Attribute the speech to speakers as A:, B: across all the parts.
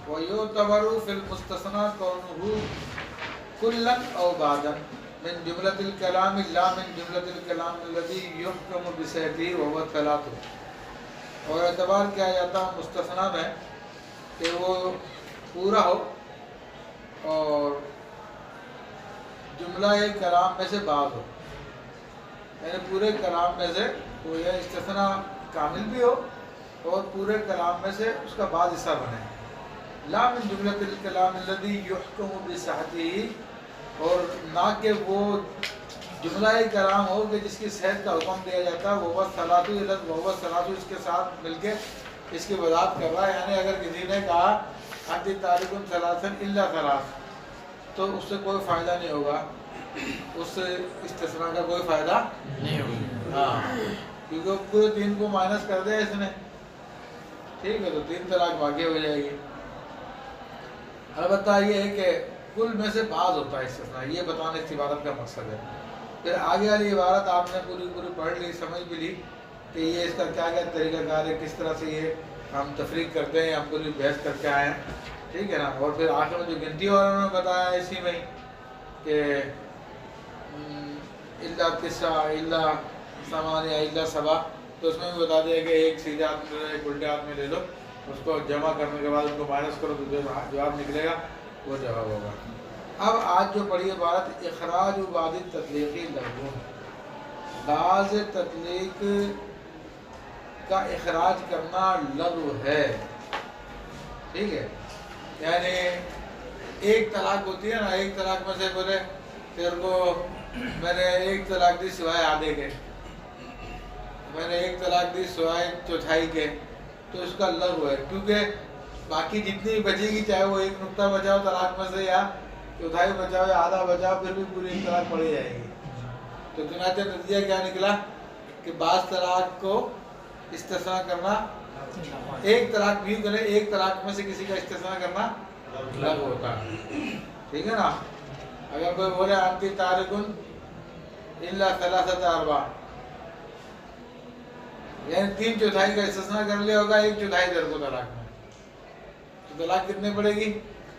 A: وَيُعْتَبَرُ فِي الْمُسْتَثْنَى كَوْنُهُ كُلًّا أَوْ بَعْضًا مِنْ جُمْلَةِ الْكَلَامِ لَا مِنْ جُمْلَةِ الْكَلَامِ الَّذِي يُحْكَمُ بِصِحَتِهِ وَهُوَ الثَّلَاثُ۔ اور اعتبار کیا جاتا ہے مستثنیٰ میں کہ وہ پورا ہو اور جملہ کلام میں سے بعض ہو، یعنی پورے کلام میں سے کوئی استثناء کامل بھی ہو اور پورے کلام میں سے اس کا بعض حصہ بنے۔ لا من جملۃ الکلام الذی یحکم بصحتہ، اور نہ کہ وہ جملہ کلام ہو کہ جس کی صحت کا حکم دیا جاتا ہے، وہ صلاۃ اس کے ساتھ مل کے اس کی وضاحت کر رہا ہے۔ یعنی اگر کسی نے کہا انت تارک ثلاثا الا ثلاث، تو اس سے کوئی فائدہ نہیں ہوگا، اس استثناء کا کوئی فائدہ نہیں ہوگا، ہاں، کیونکہ پورے تین کو مائنس کر دیا اس نے، ٹھیک ہے، تو 3 طلاق واقع ہو جائے گی۔ البتہ یہ ہے کہ کل میں سے بعض ہوتا ہے استثناء، یہ بتانے اس عبارت کا مقصد ہے۔ پھر آگے والی عبارت آپ نے پوری پڑھ لی، سمجھ بھی لی کہ یہ اس کا کیا کیا طریقہ کار ہے، کس طرح سے یہ ہم تفریق کرتے ہیں، ہم پوری بحث کر کے آئے ہیں، ٹھیک ہے نا۔ اور پھر آخر میں جو گنتی والوں نے بتایا اسی میں ہی کہ الا تسع الا ثمانیہ الا سبع، تو اس میں بھی بتا دیا کہ ایک سیدھے ہاتھ میں لے لو، ایک الٹے ہاتھ میں لے لو، اس کو جمع کرنے کے بعد ان کو مائنس کرو تو جو جواب نکلے گا وہ جواب ہوگا۔ اب آج جو پڑھی عبارت اخراج بعض تطلیقی لغو، بعض تطلیق کا اخراج کرنا لغو ہے، ٹھیک ہے، یعنی ایک طلاق ہوتی ہے نا، ایک طلاق میں سے بولے تیرے کو میں نے ایک طلاق دی سوائے آدھے کے، میں نے ایک طلاق دی سوائے چوتھائی کے، تو اس کا لغو ہے، کیونکہ باقی جتنی بچے گی چاہے وہ ایک نقطہ بچاؤ طلاق میں سے یا چوتھائی بچاؤ یا آدھا بچاؤ، پھر بھی پوری ایک طلاق پڑی جائے گی۔ تو چنانچہ نتیجہ کیا نکلا کہ بعض طلاق کو استثناء کرنا، ایک طلاق بھی کرے، ایک طلاق میں سے کسی کا استثناء کرنا لغو ہوتا ہے، ٹھیک ہے نا۔ اگر کوئی بولے انت طالق الا ثلاثۃ ارباع، یعنی 3/4 کا استثناء کر لیا ہوگا، 1/4 در کو طلاق میں، تو طلاق کتنے پڑے گی؟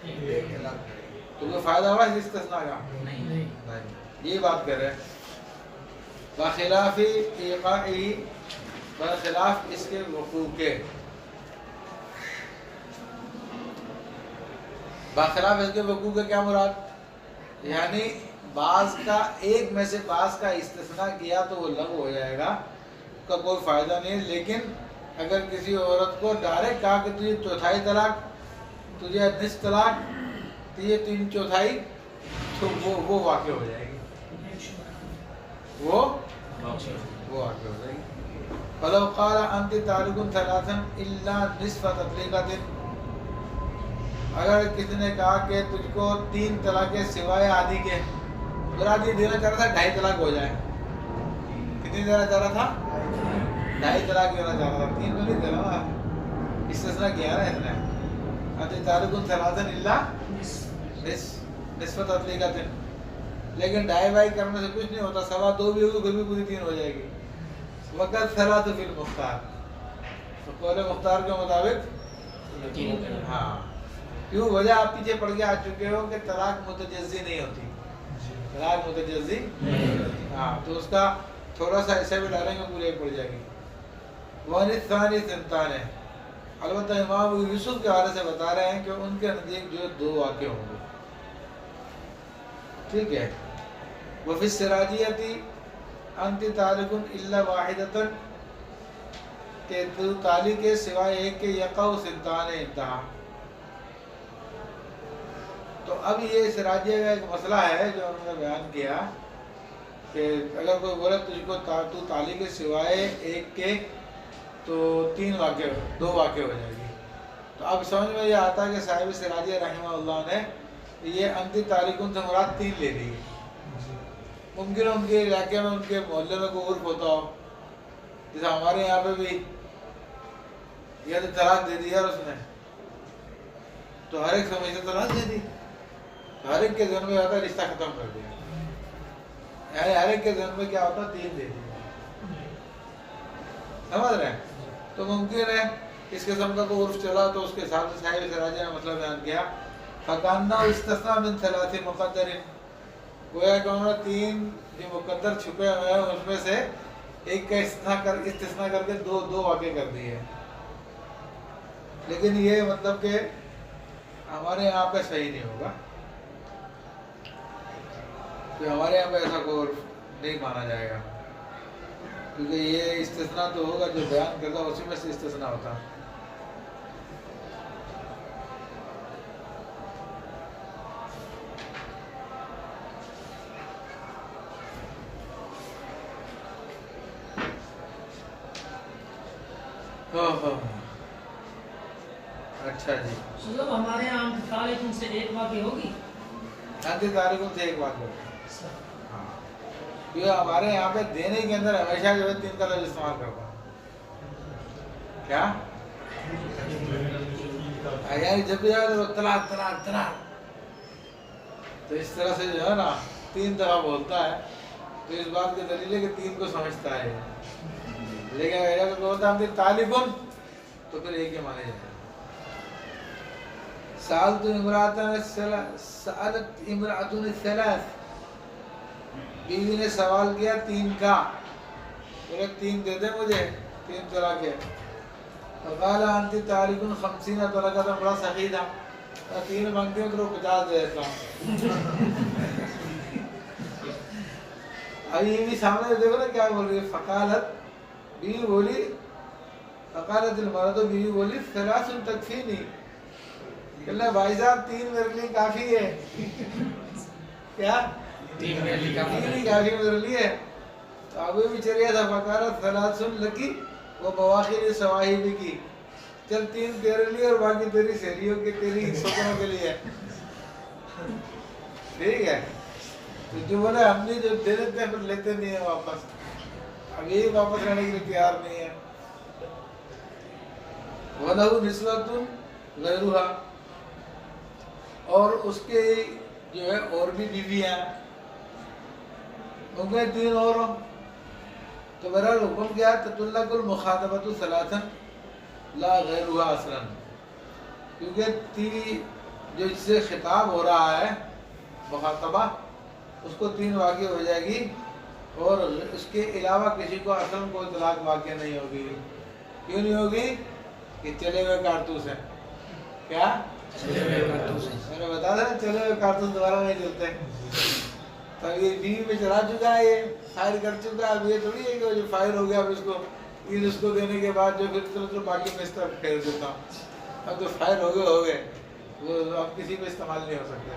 A: 1 طلاق پڑے گی۔ تو کوئی فائدہ ہوا اس استثناء کا؟ نہیں، یہ بات کر رہے ہیں۔ بخلاف ایقاعی، برخلاف اس کے وقوع کے، برخلاف اس کے وقوع کے کیا مراد؟ یعنی بعض کا، ایک میں سے بعض کا استثناء کیا تو وہ لغو ہو جائے گا، اس کا کوئی فائدہ نہیں ہے۔ لیکن اگر کسی عورت کو ڈائریکٹ کہا کہ تجھے چوتھائی طلاق، تجھے نصف طلاق، تجھے 3/4، تو وہ واقع ہو جائے گی، وہ واقع ہو جائے گی۔ فلو قال انت طالق ثلاثا الا نصف تطلیقۃ، اگر کسی نے کہا کہ تجھ کو 3 طلاقیں سوائے آدھی کے، مراد یہ دینا چاہ رہا تھا 2.5 طلاق ہو جائے، کتنی دینا چاہ رہا تھا؟ 2.5 طلاق دینا چاہ رہا تھا، 3 تو نہیں دینا نا، استثناء کیا نا اس نے، انت طالق ثلاثا الا نصف تطلیقۃ، لیکن 2.5 کرنے سے کچھ نہیں ہوتا، 2.25 بھی ہوگی پھر بھی پوری 3 ہو جائے گی۔ وقت ثلاث فی المختار، تو قول مختار کے مطابق 3، ہاں، کیوں؟ وجہ آپ پیچھے پڑھ کے آ چکے ہو کہ طلاق متجزی نہیں ہوتی، طلاق متجزی نہیں ہوتی، ہاں، تو اس کا تھوڑا سا ایسے بھی ڈالیں گے پوری 1 پڑ جائے گی۔ وَنِ الثَّانِي ثِنْتَانِ، البتہ امام یوسف کے حوالے سے بتا رہے ہیں کہ ان کے نزدیک جو 2 واقع ہوں گے، ٹھیک ہے۔ وفی السراجیتی انت طالق الا واحدۃ، کہ تو طالق کے سوائے ایک کے یقع ثنتان انتہا۔ تو اب یہ سراجیہ کا ایک مسئلہ ہے جو انہوں نے بیان کیا کہ اگر کوئی بولے تجھ کو تو طالق کے سوائے ایک کے، تو 2 واقع ہو جائے گی۔ تو اب سمجھ میں یہ آتا ہے کہ صاحب سراجیہ رحمہ اللہ نے یہ انت طالقن سے مراد 3 لے لی ہے۔ ممکن ہے ان کے علاقے میں، ان کے محلے میں کوئی عرف ہوتا ہو، جیسے ہمارے یہاں پہ بھی یہ تو طلاق دے دی یار اس نے، تو ہر ایک سمجھتے طلاق دے دی، تو ہر ایک کے ذہن میں آتا ہے رشتہ ختم کر دیا، یعنی ہر ایک کے ذہن میں کیا ہوتا ہے 3 دے دی، سمجھ رہے ہیں؟ تو ممکن ہے اس قسم کا کوئی عرف چلا تو اس کے حساب سے صاحب سراجہ نے مسئلہ بیان کیا فَقَانَّا استثناء من ثلاث مقدر گویا کہ انہوں نے 3 جو مقدر چھپے ہوئے ہیں اس میں سے ایک کا استثناء کر کے دو واقع کر دیے. لیکن یہ مطلب کہ ہمارے یہاں پہ صحیح نہیں ہوگا کہ ہمارے یہاں پہ ایسا کوئی نہیں مانا جائے گا کیونکہ یہ استثناء تو ہوگا جو بیان کرتا اسی میں سے استثناء ہوتا. اچھا جی
B: مطلب ہمارے یہاں انتقال سے ایک واقع ہوگی
A: انتقال سے ایک واقع ہوگی. کیونکہ ہمارے یہاں پہ دینے کے اندر ہمیشہ جو ہے 3 کا لفظ استعمال کرتا ہوں. کیا یعنی جب بھی آئے طلاق طلاق طلاق تو اس طرح سے جو ہے نا 3 دفعہ بولتا ہے تو اس بات کی دلیل ہے کہ 3 کو سمجھتا ہے. لیکن اگر بولتا ہم طالبن تو پھر ایک ہی مانے جائے. سألت امرأة الثلاث بیوی نے سوال کیا 3 کا بولے 3 دے دے مجھے 3 طلاق ہے. فقال انت طالق 50 طلاقہ تو بڑا سخی تھا 3 مانگتے ہوں تو 50 دے دیتا ہوں. اب یہ بھی سامنے دیکھو نا کیا بول رہی ہے. فقالت بیوی بولی فقالت المرأة بیوی بولی 3 تکفینی کہ اللہ بھائی صاحب 3 میرے لیے کافی ہے. کیا
B: 3 میرے لیے
A: کافی میرے لیے. تو ابھی بھی چلیا تھا فقالت 3 لکی وہ بواخر سواہب کی چل 3 تیرے لیے اور باقی تیری سہیلیوں کے تیری سوکروں کے لیے. ٹھیک ہے. تو جو بولے ہم نے جو دے دیتے ہیں پھر لیتے نہیں ہیں واپس. اب یہی واپس لینے کے لیے تیار نہیں ہے. وَلَهُ نِسْوَةٌ غَيْرُهَا اور اس کے جو ہے اور بھی بیویاں ان کے 3 اور تو میرا حکم کیا تطلق المخاطبۃ ثلاثا لا غیرها اصلا کیونکہ جو اس سے خطاب ہو رہا ہے مخاطبہ اس کو 3 واقع ہو جائے گی اور اس کے علاوہ کسی کو اصلا کوئی طلاق واقع نہیں ہوگی. کیوں نہیں ہوگی کہ چلے ہوئے کارتوس ہیں. کیا میں نے بتا دیا چلے ہوئے کارتوس دوبارہ نہیں چلتے. تب یہ بیوی میں چلا چکا ہے یہ فائر کر چکا ہے. اب یہ تھوڑی ہے کہ جو فائر ہو گیا اب اس کو دینے کے بعد جو پھر باقی میں اس طرف پھیر دیتا ہوں. اب تو فائر ہو گئے وہ اب کسی پہ استعمال نہیں ہو سکتے.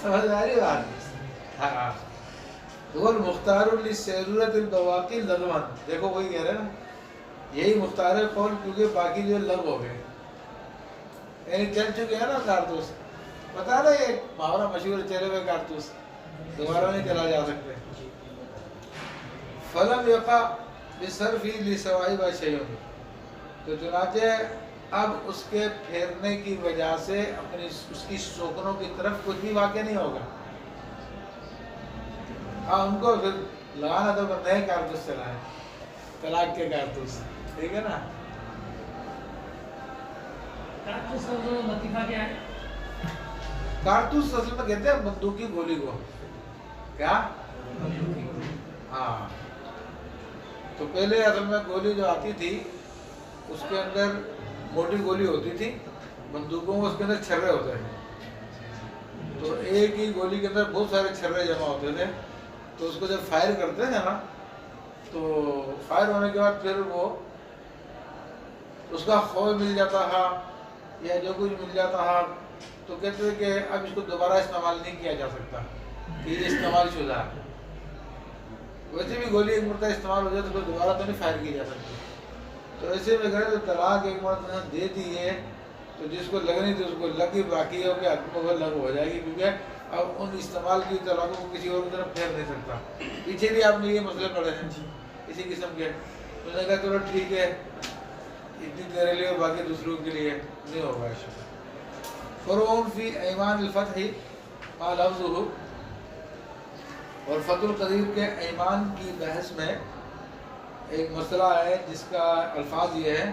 A: سمجھ آ رہی بات. ہاں وہ مختار للضرورت البواقی لغوا دیکھو وہی کہہ رہے ہیں نا یہی مختار قول کیونکہ باقی جو لغو ہو گئے یعنی چل چکے ہیں نا کارتوس. پتا نا یہ محاورہ مشہور چلے ہوئے کارتوس دوبارہ نہیں چلا جا سکتے. فلم یقع بصرفی لسوائب شیء تو چنانچہ اب اس کے پھیرنے کی وجہ سے اپنی اس کی سوکنوں کی طرف کچھ بھی واقع نہیں ہوگا. ہاں ان کو پھر لگانا تو نئے کارتوس چلائیں طلاق کے کارتوس. ٹھیک ہے نا.
B: کارتوس کا لطیفہ کیا ہے؟
A: کارتوس اصل میں کہتے ہیں بندوق کی گولی کو. کیا ہاں تو پہلے اصل میں گولی جو آتی تھی اس کے اندر موٹی گولی ہوتی تھی. بندوقوں میں اس کے اندر چھرے ہوتے تھے تو ایک ہی گولی کے اندر بہت سارے چھرے جمع ہوتے تھے. تو اس کو جب فائر کرتے تھے نا تو فائر ہونے کے بعد پھر وہ اس کا خوف مل جاتا تھا یا جو کچھ مل جاتا تھا تو کہتے ہیں کہ اب اس کو دوبارہ استعمال نہیں کیا جا سکتا کہ یہ استعمال شدہ ہے. ویسے بھی گولی ایک مرتبہ استعمال ہو جائے تو پھر دوبارہ تو نہیں فائر کی جا سکتی. تو ایسے میں کرے تو طلاق ایک مرتبہ دے دی ہے تو جس کو لگنی تھی اس کو لگی باقی ہو کے حق میں لگ ہو جائے گی کیونکہ اب ان استعمال کی طلاقوں کو کسی اور کی طرف پھیر نہیں سکتا. پیچھے بھی آپ نے یہ مسئلے پڑھے ہیں اسی قسم کے. انہوں نے کہا چلو ٹھیک ہے اتنی تیرے لیے اور باقی دوسروں کے لیے نہیں ہوگا. فرعون فی ایمان الفتح ما لفظہ اور فتح القدیر کے ایمان کی بحث میں ایک مسئلہ ہے جس کا الفاظ یہ ہے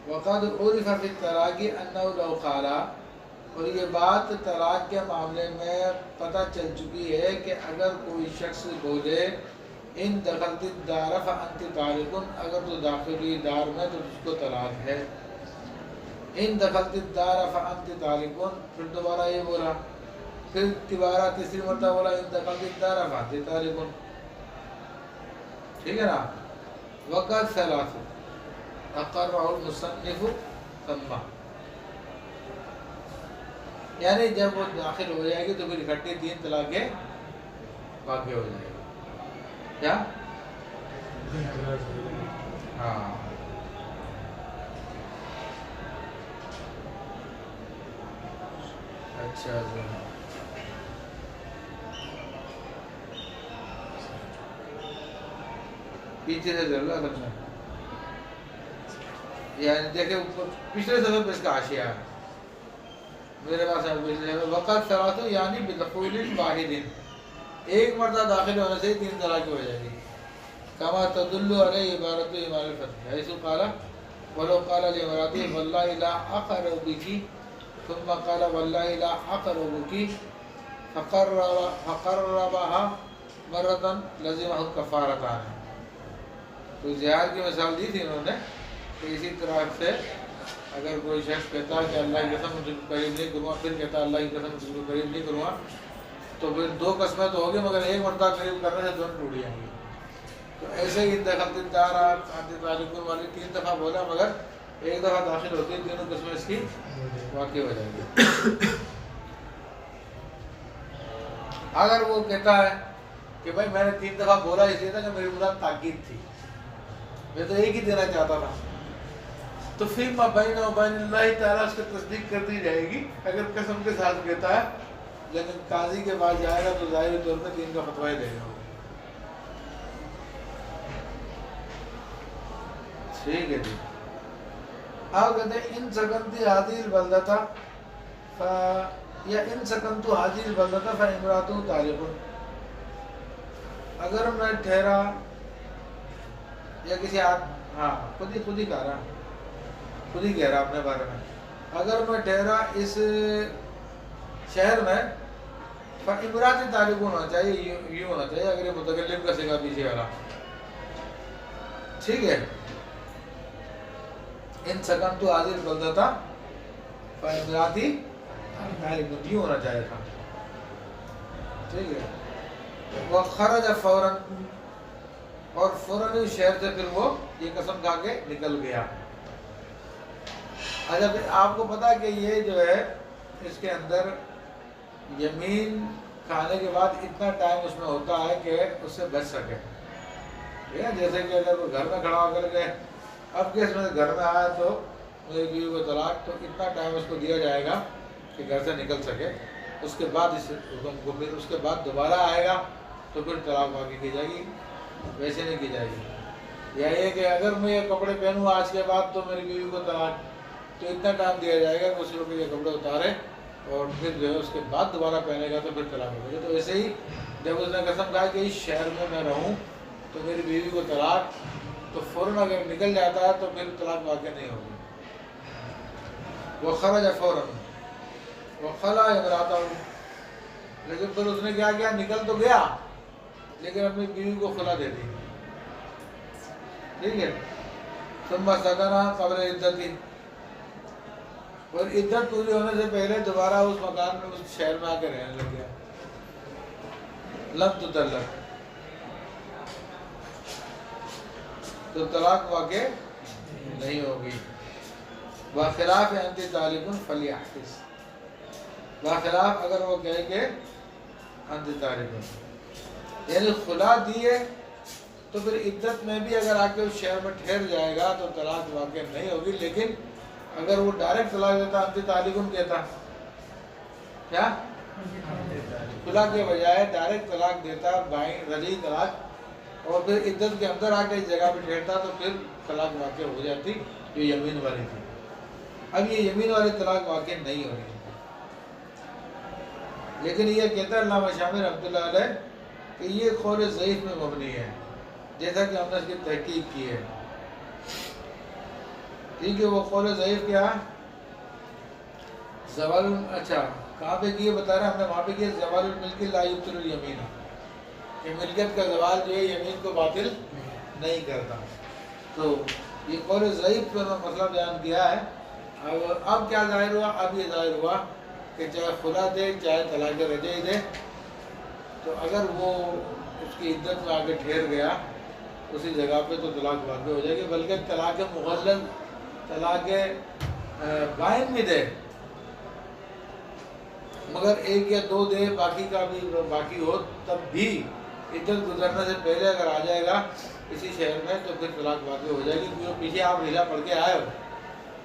A: وقد عرف فی الطلاق انہ لو قال، اور یہ بات طلاق کے معاملے میں پتہ چل چکی ہے کہ اگر کوئی شخص بولے ان دخلت الدار فانت طالق، اگر تو داخل ہوئی دار میں تو اس کو طلاق ہے. ان دخلت الدار فانت طالق، پھر دوبارہ یہ بولا، پھر دوبارہ تیسری مرتبہ بولا ان دخلت الدار فانت طالق. ٹھیک ہے نا. وقت ثلاث اقرہ المصنف ثم، یعنی جب وہ داخل ہو جائے گی تو پھر اکٹھی 3 طلاقیں واقع ہو جائے گی. کیا؟ ہاں. اچھا جی. پیچھے سے ضرور اصل میں یعنی دیکھیں پچھلے صفحے پہ اس کا حاشیہ ہے میرے پاس ہے. پچھلے صفحے وقت ثلاث یعنی بدخول واحد، ایک مرتبہ داخل ہونے سے 3 طلاقیں ہو جائے گی. کما تدل علیہ عبارت امام الفتح حیث قال ولو قال لامرأته والله لا اقربك ثم قال والله لا اقربك فقربها مرة لزمه الكفارتان. تو زہار کی مثال دی تھی انہوں نے کہ اسی طرح سے اگر کوئی شخص کہتا ہے کہ اللہ کی قسم مجھ کو قریب نہیں کروں گا، پھر کہتا ہے اللہ کی قسم مجھ کو قریب نہیں کروں گا، تو پھر 2 قسمیں تو ہوگی مگر ایک مرتبہ قریب کرنے سے دونوں ٹوٹ جائیں گی. تو ایسے ہی دخلت الدار فانت طالق والی 3 دفعہ بولا مگر ایک دفعہ داخل ہوتی ہے، تینوں قسمیں اس کی واقع ہو جائیں گی. اگر وہ کہتا ہے کہ بھائی میں نے 3 دفعہ بولا اس لیے تھا کہ میری مراد تاکید تھی، میں تو ایک ہی دینا چاہتا تھا، تو پھر ما بین و بین اللہ تعالیٰ اس کی تصدیق کر دی جائے گی اگر قسم کے ساتھ کہتا ہے. لیکن قاضی کے پاس جائے گا تو ظاہری طور پہ 3 کا فتویٰ ہی دے گا. ٹھیک ہے جی. اب کہتے ہیں ان سکنتی حاضی البلدتا یا ان سکنتو حاضی البلدتا فامراتو طالق، اگر میں ٹھہرا یا کسی ہاں خود ہی کہہ رہا اپنے بارے میں، اگر میں ٹھہرا اس شہر میں فامراتی طالق ہونا چاہیے، یوں ہونا چاہیے اگر یہ متکلم کا صیغہ پیچھے والا. ٹھیک ہے. ان سکنتو حاضر بلدتا فامراتی طالق یوں ہونا چاہیے تھا. ٹھیک ہے. وہ خرج فوراً، اور فوراً اس شہر سے پھر وہ یہ قسم کھا کے نکل گیا. اچھا پھر آپ کو پتا کہ یہ جو ہے اس کے اندر یمین کھانے کے بعد اتنا ٹائم اس میں ہوتا ہے کہ اس سے بچ سکے. جیسے کہ اگر وہ گھر میں کھڑا ہو کر کے اب کہ اس میں گھر میں آیا تو میری بیوی کو طلاق، تو اتنا ٹائم اس کو دیا جائے گا کہ گھر سے نکل سکے. اس کے بعد اس حکم کو پھر اس کے بعد دوبارہ آئے گا تو پھر طلاق واقع کی جائے گی، ویسے نہیں کی جائے گی. یا یہ کہ اگر میں یہ کپڑے پہنوں آج کے بعد تو میری بیوی کو طلاق، تو اتنا ٹائم دیا جائے گا کہ اس کو یہ کپڑے اتارے اور پھر جو ہے اس کے بعد دوبارہ پہنے گا تو پھر طلاق ہو جائے. تو ایسے ہی جب اس نے قسم کہا کہ اس شہر میں رہوں تو میری بیوی کو طلاق، تو فوراً اگر نکل جاتا ہے تو پھر طلاق واقع نہیں ہوگی. وہ خرج فوراً وخلا امرأتہ، لیکن پھر اس نے کیا کیا، نکل تو گیا لیکن اپنی بیوی کو خلا دے دی. ٹھیک ہے. ثم سکنا قبل عدت، اور عدت پوری ہونے سے پہلے دوبارہ اس مکان میں اس شہر میں آ کے رہنے لگ گیا. لم تطلق، تو طلاق واقع نہیں ہوگی. بخلاف انت طالق فلیحتس، بخلاف اگر وہ کہے کہ انت طالق یعنی خلا دیے تو پھر عدت میں بھی اگر آ کے اس شہر میں ٹھہر جائے گا تو طلاق واقع نہیں ہوگی. لیکن اگر وہ ڈائریکٹ طلاق دیتا انت طالق کہتا، کیا خلا کے بجائے ڈائریکٹ طلاق دیتا، بائیں رجعی طلاق، اور پھر عدت کے اندر آ کے اس جگہ پہ ٹھہرتا تو پھر طلاق واقع ہو جاتی جو یمین والی تھی. اب یہ یمین والی طلاق واقع نہیں ہو رہی. لیکن یہ کہتا ہے علامہ شامی رحمۃ اللہ علیہ کہ یہ قول ضعیف میں مبنی ہے، جیسا کہ ہم نے اس کی تحقیق کی ہے. ٹھیک ہے. وہ قول ضعیف کیا زوال, اچھا کہاں پہ کیے بتا رہے ہم نے, وہاں پہ کیے زوال الملک لا یبطل الیمین, کہ ملکیت کا زوال جو ہے یمین کو باطل نہیں کرتا. تو یہ قول ضعیف پر مسئلہ بیان کیا ہے. اب کیا ظاہر ہوا, اب یہ ظاہر ہوا کہ چاہے خلا دے چاہے طلاق رجعی دے, تو اگر وہ اس کی عدت میں آگے ٹھہر گیا اسی جگہ پہ تو طلاق واقع ہو جائے گی. بلکہ طلاق مغلظ, طلاق بائن بھی دے مگر ایک یا دو دے, باقی کا بھی باقی ہو, تب بھی عدت گزرنے سے پہلے اگر آ جائے گا کسی شہر میں تو پھر طلاق واقع ہو جائے گی. کیونکہ پیچھے آپ ہیلا پڑھ کے آئے ہو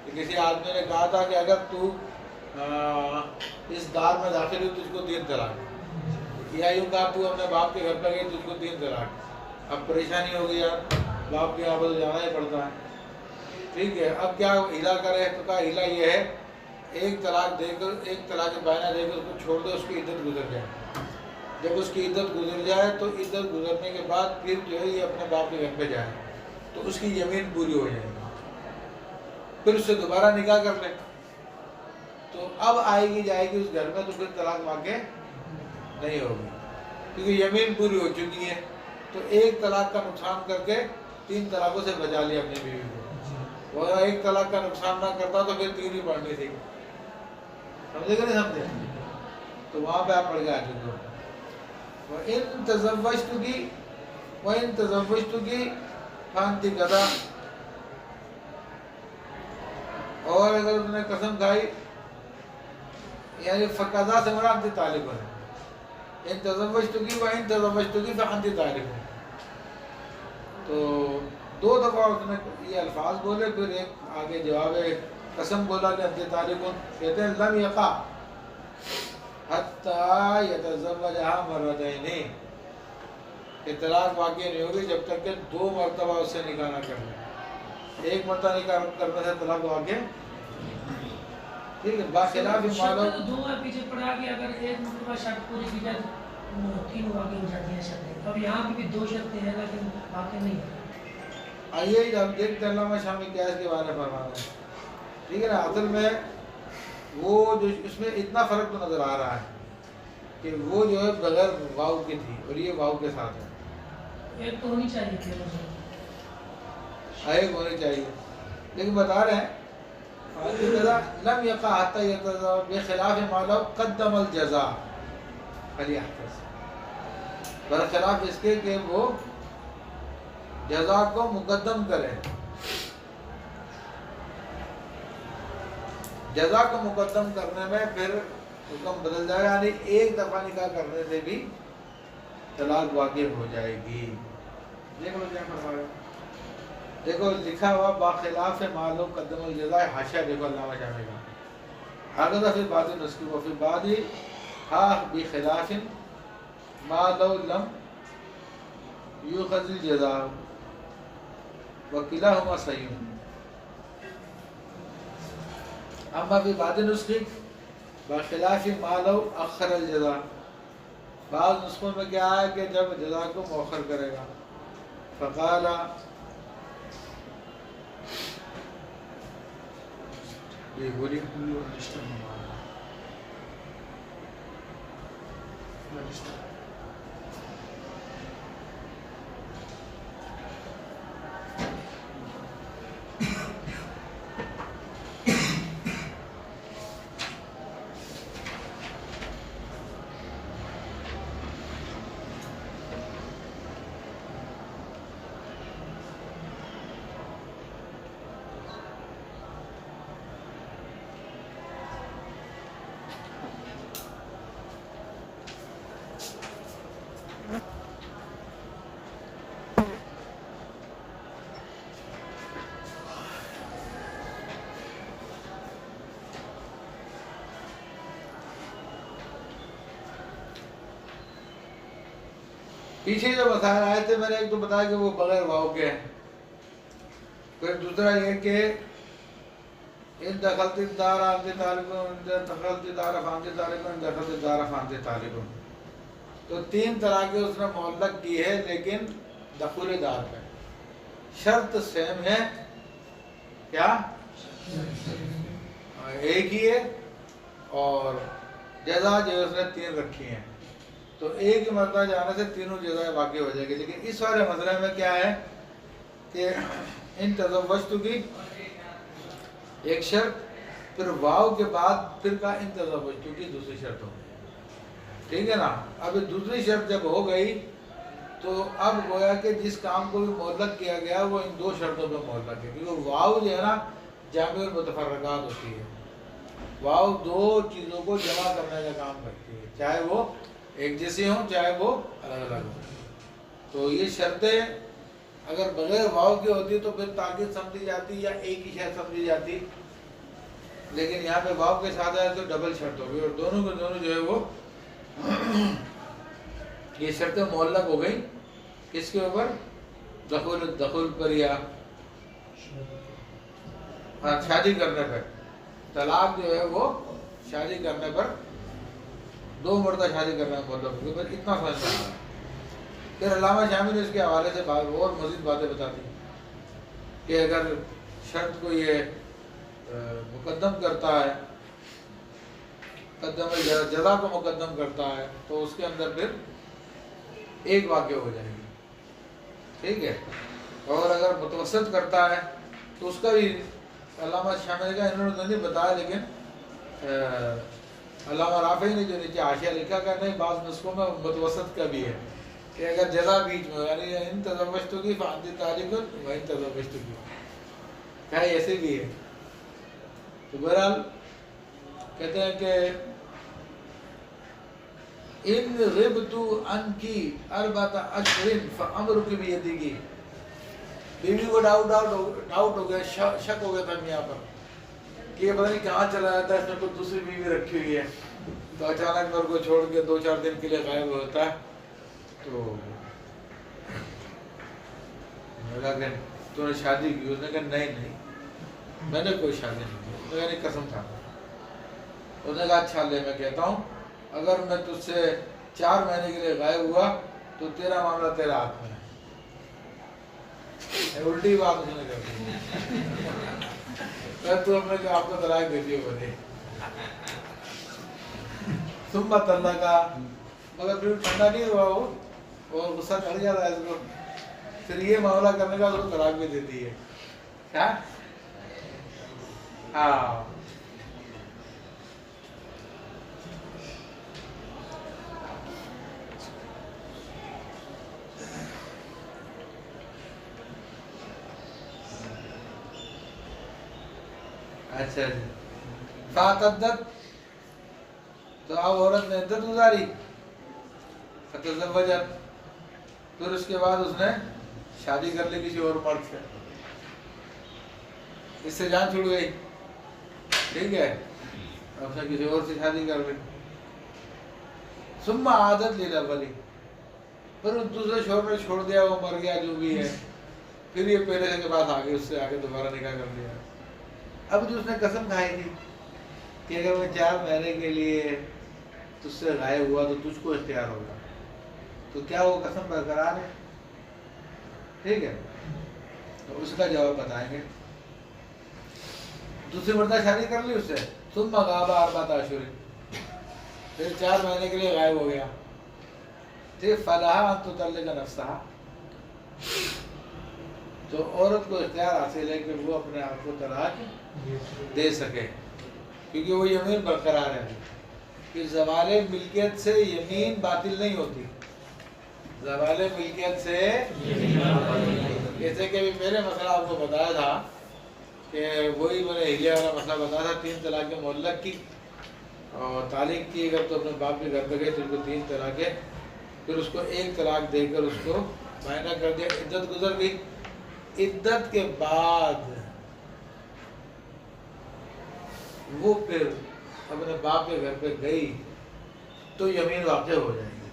A: کہ کسی آدمی نے کہا تھا کہ اگر تو اس دار میں داخل ہوئی تجھ کو 3 طلاق, یا یوں کہا تو اپنے باپ کے گھر پہ گئی تجھ کو 3 طلاق. اب پریشانی ہو گئی یار, باپ کے یہاں پر جانا ہی پڑتا ہے. ٹھیک ہے, اب کیا ہیلا کرے, تو کہا ہیلا یہ ہے ایک طلاق دے کر, ایک طلاق بائنہ دے کر اس کو چھوڑ دے, اس کی عدت گزر جائے. جب اس کی عدت گزر جائے تو عدت گزرنے کے بعد پھر جو ہے یہ اپنے باپ کے گھر پہ جائے تو اس کی یمین پوری ہو جائے گی. پھر اس سے دوبارہ نکاح کر لے تو اب آئے گی جائے گی اس گھر میں, تو پھر طلاق واقع نہیں ہوگی کیونکہ یمین پوری ہو چکی ہے. تو ایک طلاق کا نقصان کر کے 3 طلاقوں سے بچا لیا اپنی بیوی کو. وہ ایک طلاق کا نقصان نہ کرتا تو پھر 3 ہی پڑھنی تھی. سمجھے کہ نہیں سمجھے؟ تو وہاں پہ آپ پڑھ کے آ چکے ہو. وَإِن تَزَوَّجْتُكِ فَأَنْتِ قَضَى, اور اگر اس نے قسم کھائی, یعنی فقضا سے مراد انت طالب ہے. ان تزوجتکی وان تزوجتکی فانت طالب. تو 2 دفعہ اس نے یہ الفاظ بولے, پھر ایک آگے جواب قسم بولا کہ انت طالب. کہتے ہیں لم یقع حتی یتزوجها مرتین, کہ طلاق واقع نہیں ہوگی جب تک کہ 2 مرتبہ اس سے نکاح نہ کر لے. ایک مرتبہ نکاح کرنے سے طلاق واقع, ٹھیک ہے. باخلاف مالو,
B: دو ہے پیچھے پڑا کہ اگر ایک مرتبہ شرط پوری کی جائے 3 واقع ہو جاتی ہیں شرطیں. اب یہاں پہ بھی 2 شرطیں ہیں لیکن واقع نہیں ہے.
A: آئیے ہم دیکھتے ہیں علامہ شامی کیا اس کے بارے میں فرما رہے ہیں. ٹھیک ہے نا. اصل میں وہ جو اس میں اتنا فرق تو نظر آ رہا ہے کہ وہ جو ہے بغیر واو کی تھی اور یہ واو کے ساتھ ہے.
B: ایک تو ہونی چاہیے تھی,
A: ایک ہونی چاہیے, لیکن بتا رہے ہیں لم یقع حتی یتزوج بخلاف ما لو قدم الجزاء فلیحتسب, برخلاف اس کے کہ وہ جزا کو مقدم کرے. جزا کو مقدم کرنے میں پھر حکم بدل جائے گا, یعنی ایک دفعہ نکاح کرنے سے بھی طلاق واقع ہو جائے گی. دیکھ لو کیا فرما رہے, دیکھو لکھا ہوا باخلاف ما لو قدم الجزاء, حاشیہ دیکھو علامہ شامی کا. هكذا في بعض النسخ وفي بعض ها بخلاف ما لو لم يؤخذ الجزاء وكلاهما صحيح. اما في بعض النسخ بخلاف ما لو اخر الجزاء, بعض نسخوں میں کیا ہے کہ جب جزا کو مؤخر کرے گا. فقال یہ بولی پیچھے جو مسائل آئے تھے میں نے ایک تو بتایا کہ وہ بغیر واو کے ہیں. پھر دوسرا یہ کہ ان دخلت الدار فانت طالب, ان دخلت الدار فانت طالب, ان دخلت الدار فانت طالب. تو 3 طلاقیں اس نے معلق کی ہے لیکن دخول دار پہ. شرط سیم ہے, کیا ایک ہی ہے اور جزا جو ہے اس نے 3 رکھی ہیں، تو ایک ہی مرتبہ جانے سے تینوں جزائیں واقع ہو جائے گی. لیکن اس والے مسئلے میں کیا ہے کہ ان تزوجت کی ایک شرط، پھر واو کے بعد پھر کا ان تزوجت کی دوسری شرط ہوگی. ٹھیک ہے نا. اب دوسری شرط جب ہو گئی تو اب گویا کہ جس کام کو بھی معلق کیا گیا وہ ان 2 شرطوں پہ معلق ہے، کیونکہ واو جو ہے نا جامع المتفرقات ہوتی ہے. واو 2 چیزوں کو جمع کرنے کا کام کرتی ہے، چاہے وہ ایک جیسی ہوں چاہے وہ الگ الگ ہوں. تو یہ شرطیں اگر بغیر واو کی ہوتی تو پھر تاکید سمجھی جاتی یا ایک ہی شرط سمجھی جاتی، لیکن یہاں پہ واو کے ساتھ آئے تو ڈبل شرط ہوگی اور دونوں کے دونوں جو ہے وہ یہ شرطیں معلق ہو گئی. کس کے اوپر؟ دخل پر یا شادی کرنے پر. طلاق جو ہے وہ شادی کرنے پر 2 مرتبہ شادی کرنے میں معلق ہوگی. بس اتنا سمجھنا ہے. پھر علامہ شامی نے اس کے حوالے سے اور مزید باتیں بتا دی کہ اگر شرط کو یہ مقدم کرتا ہے، جزا کو مقدم کرتا ہے تو اس کے اندر پھر ایک واقع ہو جائے گی. ٹھیک ہے. اور اگر متوسط کرتا ہے تو اس کا بھی علامہ شامی نے کہا، انہوں نے نہیں بتایا لیکن علامہ رافعی نے جو نیچے حاشیہ لکھا کہ نہیں بعض نسخوں میں متوسط کا بھی ہے کہ اگر جزا بیچ میں یعنی ان تزوجت کی فانتی تاریخ و ان تزوجت کی کیا ایسے بھی ہے. تو بہرحال کہتے ہیں کہ ان غبت عنکی 4 اشہر فامرک بیدیک. بیوی کو ڈاؤٹ ہو گیا، شک ہو گیا تھا یہاں پر کہ یہ پتہ نہیں کہاں چلا جاتا ہے، اس نے کوئی دوسری بیوی رکھی ہوئی ہے. تو اچانک میرے کو چھوڑ کے 2-4 دن کے لیے غائب ہوتا ہے. تو میں نے کہا کہ تو نے شادی کی؟ اس نے کہا نہیں میں نے کوئی شادی نہیں کی. میں نے قسم کھا. اس نے کہا اچھا لے میں کہتا ہوں، اگر میں تجھ سے 4 مہینے کے لیے غائب ہوا تو تیرا معاملہ تیرا ہاتھ میں ہے. الٹی بات اس نے کر دی. تو ہم نے کہا آپ کو طلاق دے دیے بولے. ثم طلقا، مگر پھر ٹھنڈا نہیں ہوا وہ اور غصہ چڑھ جاتا ہے اس کو، پھر یہ معاملہ کرنے کا اس کو طلاق بھی دیتی ہے. کیا؟ ہاں. اچھا جی. فاتدت، تو اب عورت نے عدت گزاری. فتزوجت، پھر اس کے بعد اس نے شادی کر لی کسی اور مرد سے، اس سے جان چھوڑ گئی. ٹھیک ہے. اب سے کسی اور سے شادی کر لی. ثم عادت للاولی، پھر اس دوسرے شوہر نے چھوڑ دیا، وہ مر گیا جو بھی ہے، پھر یہ پہلے کے بعد آگے اس سے آگے دوبارہ نکاح کر لیا. اب جو اس نے قسم کھائی تھی کہ اگر میں 4 مہینے کے لیے تجھ سے غائب ہوا تو تجھ کو اختیار ہوگا، تو کیا وہ قسم برقرار ہے؟ ٹھیک ہے. تو اس کا جواب بتائیں گے. دوسری مرتبہ شادی کر لی اس سے. ثم غاب 4 اشہر، پھر 4 مہینے کے لیے غائب ہو گیا. فلہا ان تطلق نفسہا، تو عورت کو اختیار حاصل ہے کہ وہ اپنے آپ کو طلاق دے سکے، کیونکہ وہ یمین برقرار ہے کہ زوال ملکیت سے یمین باطل نہیں ہوتی. زوال ملکیت سے جیسے کہ ابھی پہلے مسئلہ آپ کو بتایا تھا کہ وہی میں نے ہلیہ والا مسئلہ بتایا تھا، 3 طلاق معلق کی اور طالق کی اگر تو اپنے باپ کے گھر پہ گئے تو ان کو 3 طلاقیں، پھر اس کو 1 طلاق دے کر اس کو معینہ کر دیا. عدت گزر گئی. عدت کے بعد وہ پھر اپنے باپ کے گھر پہ گئی تو یمین واقع ہو جائے گی.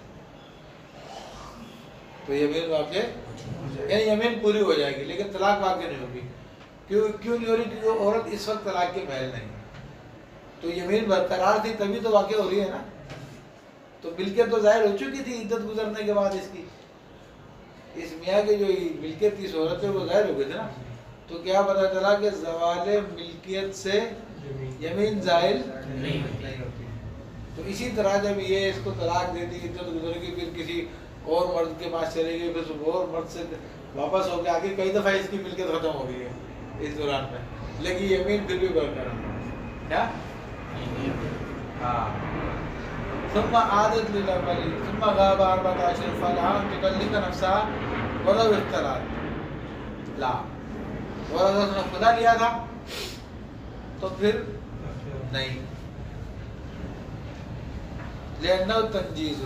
A: تو یمین واقع یعنی یمین پوری ہو جائے گی لیکن طلاق واقع نہیں ہوگی. کیوں نہیں ہو رہی؟ کیونکہ عورت اس وقت طلاق کے محل نہیں. تو یمین برقرار تھی تبھی تو واقع ہو رہی ہے نا. تو ملکیت تو ظاہر ہو چکی تھی عدت گزرنے کے بعد. اس کی اس میاں کی جو ملکیت کی صورت ہے وہ ظاہر ہو گئی تھی نا. تو کیا پتہ چلا کہ زوال ملکیت سے یمین زائل
B: نہیں ہوتی۔
A: نہیں ہوتی۔ تو اسی طرح جب یہ اس کو طلاق دے دی، عدت گزر گئی، پھر کسی اور مرد کے پاس چلے گئی، پھر وہ اور مرد سے واپس ہو کے آگے کئی دفعہ اس کی ملکیت ختم ہو گئی ہے اس دوران میں، لیکن یمین پھر بھی برقرار ہے۔ کیا؟ ہاں۔ ثم عادت للأول ثم غاب 14 فلها أن تطلق نفسها ولو اختلت۔ لا، اور اگر اس نے خدا لیا تھا تو پھر نہیں، لأنه تنجیز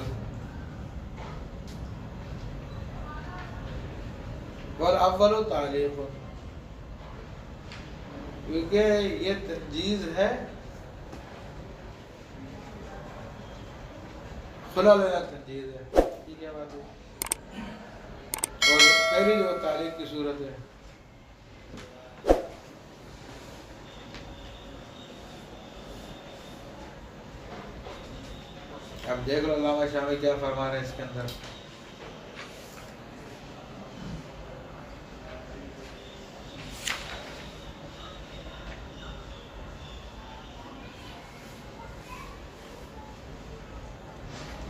A: والاول تعلیق، کیونکہ یہ تنجیز ہے، خلا لینا تنجیز ہے، یہ کیا بات ہے؟ اور پہلی جو تعلیق کی صورت ہے، اب دیکھ لو علامہ شامی کیا فرما رہے ہیں اس کے اندر۔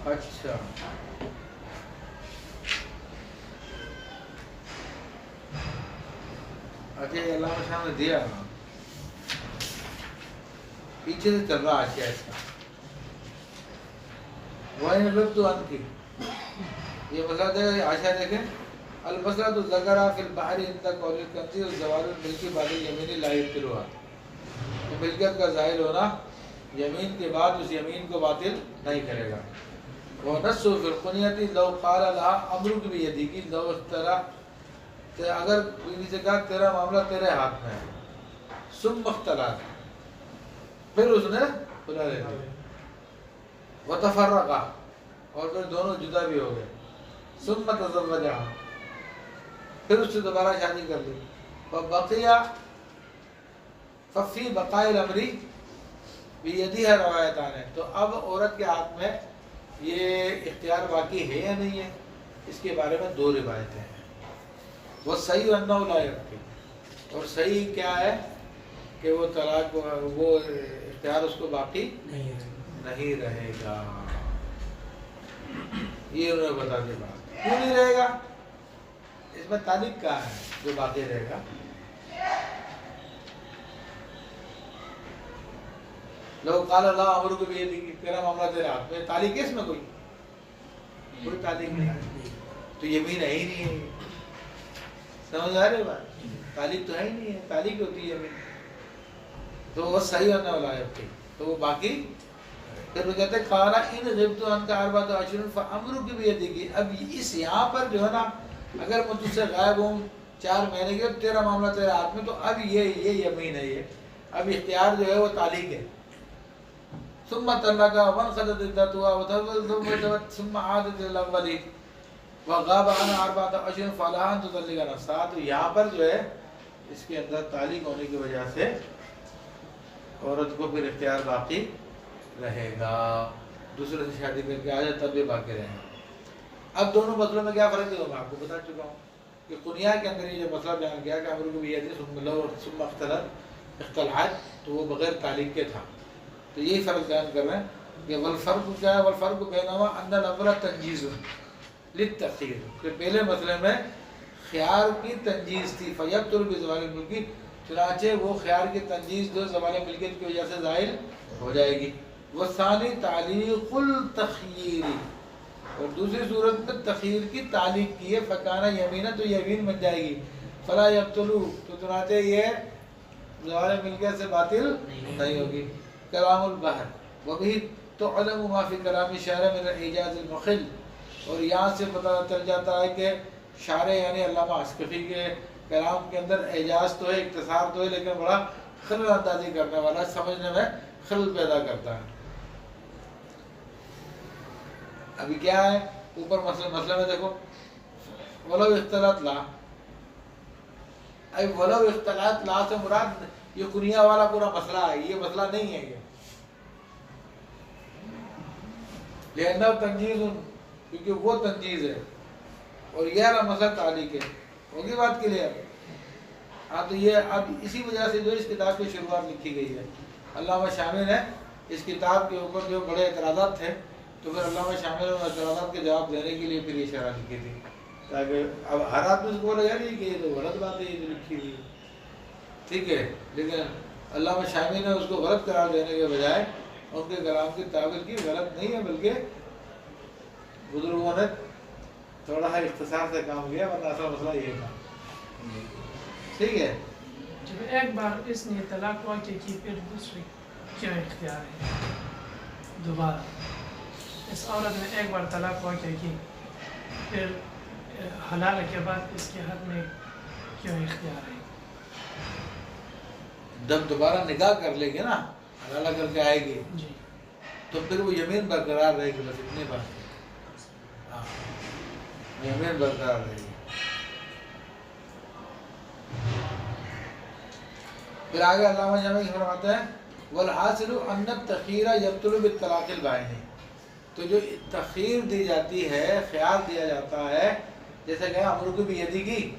A: اچھا، علامہ شاہ نے دیا پیچھے سے چل رہا آشیا اس کا، وَإِنْ غِبْتُ عَنْكِ، یہ مسئلہ دیکھیں آشیا دیکھیں، الْمَسْأَلَةُ ذَكَرَ فِي الْبَحْرِ عِنْدَ قَوْلِ الْكَنْزِ وَزَوَالُ الْمِلْكِ بَعْدَ الْيَمِينِ لَا يُبْطِلُهَا، تو ملکیت کا ظاہر ہونا یمین کے بعد اس یمین کو باطل نہیں کرے گا۔ وَنَصُّ فِي الْقُنْيَةِ لَوْ قَالَ لَهَا أَمْرُكِ بِيَدِكِ لَوْ اخْتَلَى، کہ اگر بیوی سے کہا تیرا معاملہ تیرے ہاتھ میں ہے، ثم اختلت، پھر اس نے خلا لے لی، وتفرقا، اور پھر دونوں جدا بھی ہو گئے، ثم تزوجها، پھر اس سے دوبارہ شادی کر لی، فبقي ففي بقاء الامر بيدها روایتان ہیں، تو اب عورت کے ہاتھ میں یہ اختیار باقی ہے یا نہیں ہے، اس کے بارے میں دو روایتیں ہیں۔ وہ صحیح انه لا يبقي، اور صحیح کیا ہے کہ وہ طلاق وہ اختیار اس کو باقی نہیں رہے گا، یہ انہوں نے بتا دیا بات۔ کیوں نہیں رہے گا؟ اس میں تعلیق کہاں ہے جو باقی رہے گا؟ لو قال اللہ امرک بیدک، تیرا معاملہ تیرے ہاتھ میں، تعلیق ہے اس میں کوئی تعلیق نہیں ہے، تو یمین ہے ہی نہیں ہے، سمجھ آ رہی بات؟ تعلیق تو ہے ہی نہیں ہے، تعلیق ہوتی ہے یمین، تو وہ صحیح ہونا والا ہے، تو وہ باقی، پھر وہ کہتے ہیں قال ان غبت عنک 14 فامرک بیدک، اب اس یہاں پر جو ہے نا، اگر میں تجھ سے غائب ہوں 4 مہینے کے، تیرا معاملہ تیرے ہاتھ میں، تو اب یہ یمین ہے، یہ اب اختیار جو ہے وہ تعلیق ہے۔ ثم طلق وانقضت عدتها وتزوجت ثم عادت الى الاول وغاب عنها 14 فلها ان تطلق نفسها، تو یہاں پر جو ہے اس کے اندر تعلیق ہونے کی وجہ سے عورت کو پھر اختیار باقی رہے گا، دوسرے سے شادی کر کے آ جائے تب بھی باقی رہے گا۔ اب دونوں مسئلوں میں کیا فرق ہے، میں آپ کو بتا چکا ہوں کہ کنیا کے اندر یہ جو مسئلہ بیان کیا کہ امر کو بھی ثم اختلعت، تو وہ بغیر تعلیق کے تھا، تو یہی فرق بیان کر رہے ہیں کہ والفرق کیا ہے، والفرق بینہما ان الاول تنجیز للتخیر، کہ پہلے مسئلے میں خیار کی تنجیز تھی، فیبطل بزوال الملکی، چنانچہ وہ خیار کی تنجیز جو زوال ملکیت کی وجہ سے ظاہر ہو جائے گی، والثانی تعلیق التخیر، اور دوسری صورت میں تخیر کی تعلیق کی ہے، فکانہ یمینہ، تو یمین بن جائے گی، فلا یبطلو، تو چنانچہ یہ زوال ملکیت سے باطل نہیں ہوگی۔ کلام البحر وبہ تعلم ما فی کلام الشارع من الاعجاز المخل، اور یہاں سے پتہ چل جاتا ہے کہ شارع یعنی علامہ عسقفی کے کلام کے اندر اعجاز تو ہے، اختصار تو ہے، لیکن بڑا خلل اندازی کرنے والا، سمجھنے میں خلل پیدا کرتا ہے۔ ابھی کیا ہے اوپر مسئلے میں دیکھو، ولو اختلط لا، اب ولو اختلط لا سے مراد یہ کنیا والا پورا مسئلہ ہے، یہ مسئلہ نہیں ہے یہ، لأنہ تنجیز، کیونکہ وہ تنجیز ہے، اور یہ والا مسئلہ تعلیق ہے، ہوگی بات کے لیے۔ اب تو یہ اب اسی وجہ سے جو اس کتاب کی شروعات لکھی گئی ہے علامہ شامل ہے اس کتاب کے اوپر جو بڑے اعتراضات تھے، تو پھر علامہ شامل نے اعتراضات کے جواب دینے کے لیے پھر یہ شرح لکھی تھی، تاکہ اب ہر آدمی اس کو بولے نہیں کہ یہ تو غلط بات ہے، یہ تو لکھی ہوئی ہے، ٹھیک ہے، لیکن علامہ شامی نے اس کو غلط قرار دینے کے بجائے ان کے کلام کی تعبیر کی غلط نہیں ہے، بلکہ بزرگوں نے تھوڑا سا اختصار سے کام کیا، ورنہ اصل مسئلہ یہ تھا، ٹھیک ہے۔
C: جب ایک بار اس نے طلاق واقع کی پھر دوسری کیا اختیار ہے؟ دوبارہ اس عورت نے ایک بار طلاق واقع کی، پھر حلال کے بعد اس کے حق میں کیا اختیار ہے؟
A: جب دوبارہ نکاح کر لے گی نا، حلالہ کر کے آئے گی،
C: جی
A: تو پھر وہ یمین برقرار رہے گی، بس اتنی بات ہے، ہاں یمین برقرار رہے گی۔ پھر آگے علامہ جامی فرماتے ہیں والحاصل ان التخیر یبطل بالطلاق البائن، تو جو تخیر دی جاتی ہے، خیار دیا جاتا ہے، جیسے کہ امر کو بھی یدی کی،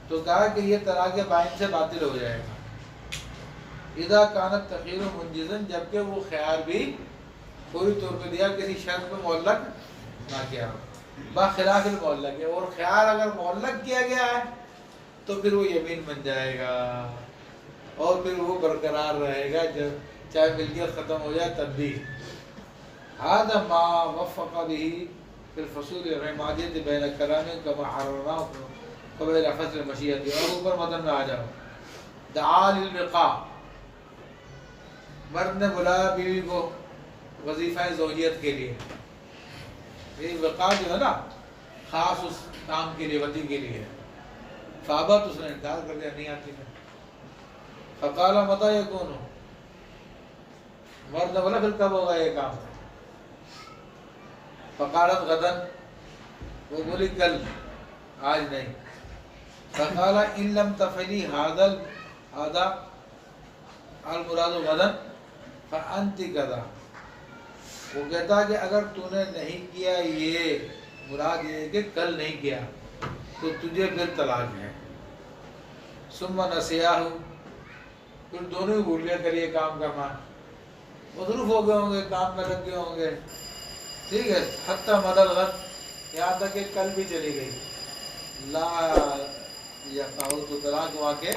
A: تو کہا کہ یہ طلاق بائن سے باطل ہو جائے گا، اذا کانت تخیر منجزن، جبکہ وہ خیار بھی فوری طور پہ دیا، کسی شرط پہ معلق نہ کیا ہو، بخلاف المعلق ہے، اور خیار اگر معلق کیا گیا ہے تو پھر وہ یمین بن جائے گا، اور پھر وہ برقرار رہے گا، جب چاہے ملکیت ختم ہو جائے تب بھی۔ هذا ما وفق به في الفصول الرمادية بين الكلام كما حررناه قبل فصل المشيئة، اور اوپر متن میں آ جاؤ، دعا للوقاء، مرد نے بلایا بیوی کو وظیفہ زوجیت کے لیے، یہ وقاء جو ہے نا خاص اس کام کے لیے، وطی کے لیے، فابت، اس نے انکار کر دیا، نہیں آتی میں، فقال متى يكون، مرد نے بولا پھر کب ہوگا یہ کام، فقالت غدن، وہ بولی کل، آج نہیں، فقال ان لم تفعلی هذا المراد غدن فانت کذا، وہ کہتا کہ اگر تو نے نہیں کیا یہ، مراد یہ ہے کہ کل نہیں کیا، تو تجھے پھر طلاق ہے، ثم نسیاہ، پھر دونوں ہی بھول گئے کر یہ کام کرنا، مصروف ہو گئے ہوں گے، کام میں لگ گئے ہوں گے، ٹھیک ہے، حتی مدل غد، یہاں تک کہ کل بھی چلی گئی، لا یقع، تو طلاق واقع